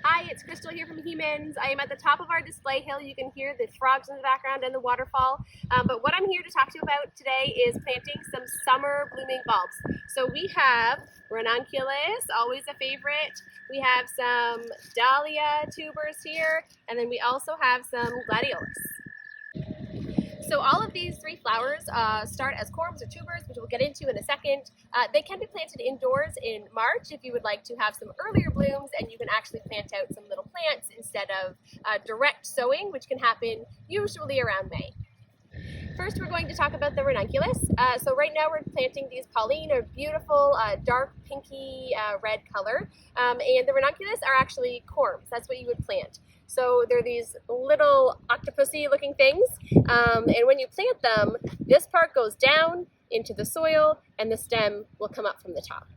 Hi, it's Crystal here from Heeman's. I am at the top of our display hill. You can hear the frogs in the background and the waterfall. But what I'm here to talk to you about today is planting some summer blooming bulbs. So we have Ranunculus, always a favorite. We have some Dahlia tubers here, and then we also have some Gladiolus. So all of these three flowers start as corms or tubers, which we'll get into in a second. They can be planted indoors in March if you would like to have some earlier blooms, and you can actually plant out some little plants instead of direct sowing, which can happen usually around May. First, we're going to talk about the ranunculus. So right now we're planting these Pauline, a beautiful dark pinky red color. And the ranunculus are actually corms. That's what you would plant. So they're these little octopusy looking things. And when you plant them, this part goes down into the soil and the stem will come up from the top.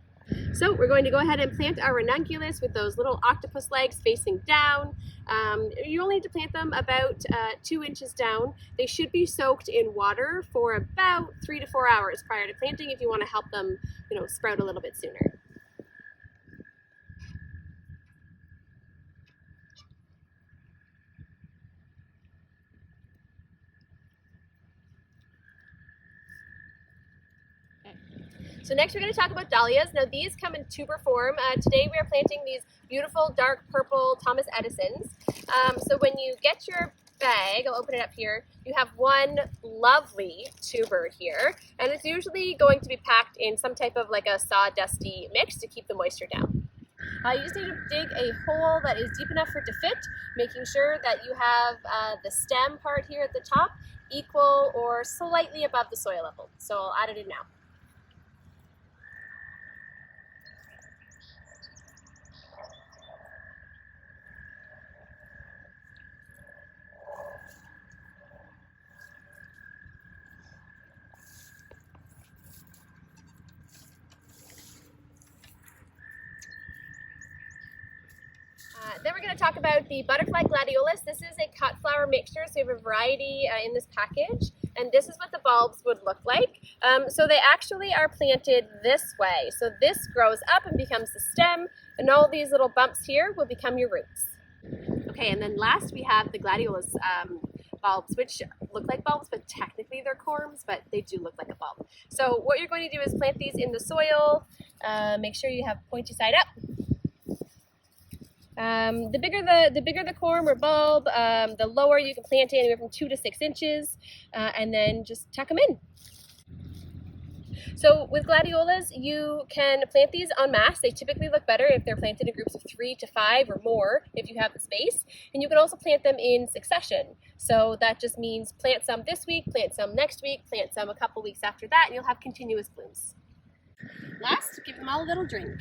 So we're going to go ahead and plant our ranunculus with those little octopus legs facing down. You only need to plant them about 2 inches down. They should be soaked in water for about 3 to 4 hours prior to planting if you want to help them, sprout a little bit sooner. So next we're going to talk about dahlias. Now these come in tuber form. Today we are planting these beautiful dark purple Thomas Edisons. So when you get your bag, I'll open it up here, you have one lovely tuber here, and it's usually going to be packed in some type of like a sawdusty mix to keep the moisture down. You just need to dig a hole that is deep enough for it to fit, making sure that you have the stem part here at the top equal or slightly above the soil level. So I'll add it in now. Then we're going to talk about the butterfly gladiolus. This is a cut flower mixture, so we have a variety in this package, and this is what the bulbs would look like. So they actually are planted this way. So this grows up and becomes the stem, and all these little bumps here will become your roots. Okay, and then last we have the gladiolus bulbs, which look like bulbs, but technically they're corms, but they do look like a bulb. So what you're going to do is plant these in the soil. Make sure you have pointy side up. The bigger the corm or bulb, the lower you can plant it, anywhere from 2 to 6 inches, and then just tuck them in. So with gladiolas, you can plant these en masse. They typically look better if they're planted in groups of 3 to 5 or more if you have the space. And you can also plant them in succession. So that just means plant some this week, plant some next week, plant some a couple weeks after that, and you'll have continuous blooms. Last, give them all a little drink.